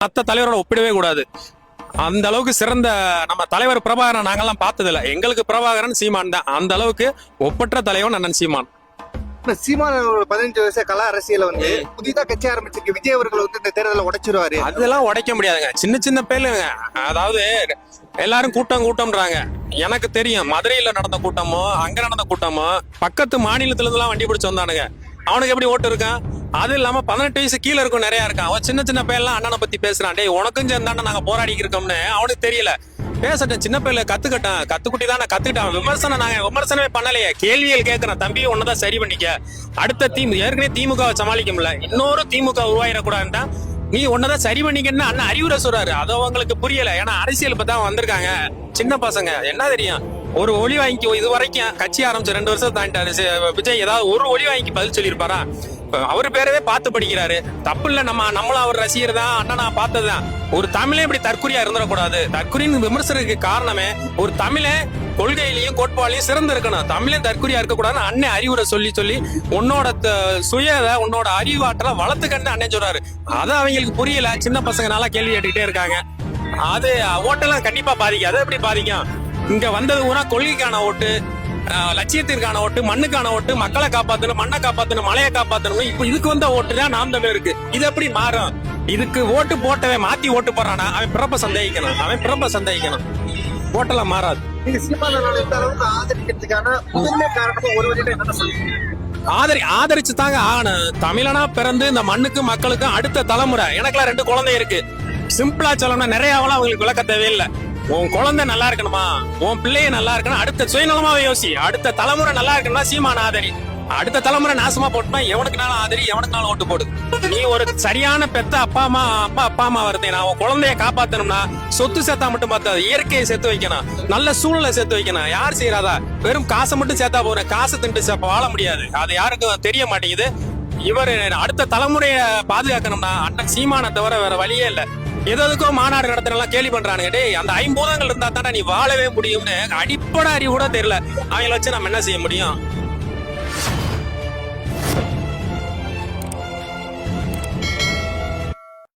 மற்ற தலைவரோட ஒப்பிடவே கூடாது. அந்த அளவுக்கு சிறந்த நம்ம தலைவர் பிரபாகரன் நாங்கெல்லாம் பார்த்தது இல்ல. எங்களுக்கு பிரபாகரன் சீமான் தான். அந்த அளவுக்கு ஒப்பற்ற தலைவன் அண்ணன் சீமான். சீமான் ஒரு 15 வருஷ கலா அரசியல புதிதா கட்சி ஆரம்பிச்சிருக்கு. விஜய் அவர்கள் இந்த தேர்தலை உடைச்சிருவாரு. அதெல்லாம் உடைக்க முடியாதுங்க. சின்ன சின்ன பேருங்க. அதாவது எல்லாரும் கூட்டம்ன்றாங்க. எனக்கு தெரியும் மதுரையில நடந்த கூட்டமோ அங்க நடந்த கூட்டமோ பக்கத்து மாநிலத்துல இருந்தெல்லாம் வண்டி பிடிச்சு வந்தானுங்க. அவனுக்கு எப்படி ஓட்டு இருக்கான்? அது இல்லாம 18 வயசு கீழே இருக்கும் நிறைய இருக்கான். அவன் சின்ன சின்ன பேர்லாம் அண்ணனை பத்தி பேசுறான். டேய் உனக்கும் சேர்ந்தாண்ட நாங்க போராடி இருக்கோம்னு அவனுக்கு தெரியல. பேசட்டும், சின்ன பிள்ளை கத்துக்கட்டான். கத்துக்குட்டி தான் நான் கத்துக்கிட்டான். விமர்சனமே பண்ணலையே. கேள்விகள் கேட்கறேன். தம்பி ஒன்னதான் சரி பண்ணிக்க. அடுத்த ஏற்கனவே திமுகவை சமாளிக்க முடியல. இன்னொரு திமுக உருவாயிடக்கூடாதுன்னா நீ ஒன்னதான் சரி பண்ணிக்கன்னு அண்ணன் அறிவுரை சொல்றாரு. அது அவங்களுக்கு புரியல. ஏன்னா அரசியல் இப்பதான் வந்திருக்காங்க சின்ன பசங்க. என்ன தெரியும்? ஒரு ஒளி வாங்கி இது வரைக்கும் கட்சி ஆரம்பிச்சு 2 வருஷம் தாண்டிட்டாரு விஜய். ஏதாவது ஒரு ஒளி வாங்கி பதில் சொல்லியிருப்பாரா? அவர் பேரவே பார்த்து படிக்கிறாரு. தப்பு இல்ல. நம்மளும் அவர் ரசிகர் தான். அண்ணன் நான் பார்த்ததுதான். ஒரு தமிழே இப்படி தற்குறியா இருந்துடக்கூடாது. தற்குறின்னு விமர்சனத்துக்கு காரணமே ஒரு தமிழை கொள்கையிலையும் கோட்பாலையும் சிறந்து இருக்கணும். தமிழே தற்குறியா இருக்கக்கூடாதுன்னு அண்ணன் அறிவுரை சொல்லி உன்னோட உன்னோட அறிவாற்றலை வளர்த்துக்கன்னு அண்ணன் சொல்றாரு. அது அவங்களுக்கு புரியல. சின்ன பசங்க நல்லா கேள்வி கேட்டுக்கிட்டே இருக்காங்க. அது ஓட்டெல்லாம் கண்டிப்பா பாதிக்கும். அதை எப்படி பாதிக்கும்? இங்க வந்தது ஊரா கொள்கைக்கான ஓட்டு, லட்சியத்திற்கான ஓட்டு, மண்ணுக்கான ஓட்டு, மக்களை காப்பாத்தணும், மண்ணை காப்பாத்தணும், மலையை காப்பாத்தணும். இப்ப இதுக்கு வந்த ஓட்டு தான் நாம் தமிழ் இருக்கு. இது எப்படி மாறும்? இதுக்கு ஓட்டு போட்டவன் மாத்தி ஓட்டு போறானா அவன் பிறப்ப சந்தேகிக்கணும். ஓட்டெல்லாம் மாறாது. ஆதரிச்சு தாங்க ஆகணும். தமிழனா பிறந்து இந்த மண்ணுக்கு மக்களுக்கும் அடுத்த தலைமுறை. எனக்குலாம் 2 குழந்தை இருக்கு. சிம்பிளா சொல்லணும்னா நிறைய அவங்களுக்கு விளக்க தேவையில்லை. உன் குழந்தை நல்லா இருக்கணுமா, உன் பிள்ளைய நல்லா இருக்கணும், அடுத்த சுயநலமாவே யோசி. அடுத்த தலைமுறை நல்லா இருக்கணும்னா சீமான ஆதரி. அடுத்த தலைமுறை நாசமா போட்டுனா எவனுக்குனாலும் ஆதரி, எவனுக்குனாலும் ஓட்டு போடு. நீ ஒரு சரியான பெத்த அப்பா அம்மா வருதேனா உன் குழந்தைய காப்பாத்தணும்னா சொத்து சேர்த்தா மட்டும் பார்த்தாது. இயற்கையை சேர்த்து வைக்கணும், நல்ல சூழ்நிலை சேர்த்து வைக்கணும். யார் செய்யறாதா? வெறும் காசை மட்டும் சேர்த்தா போறேன். காசை திண்டு வாழ முடியாது. அது யாருக்கும் தெரிய மாட்டேங்குது. இவர் அடுத்த தலைமுறைய பாதுகாக்கணும்னா அண்ணன் சீமானை தவிர வேற வழியே இல்லை. எதுக்கோ மாநாடு நடத்தினெல்லாம் கேள்வி பண்றானுங்க. டேய் அந்த 5 இருந்தா தானே நீ வாழவே முடியும்னு அடிப்படை அறிவு கூட தெரியல. அவங்கள வச்சு நம்ம என்ன செய்ய முடியும்?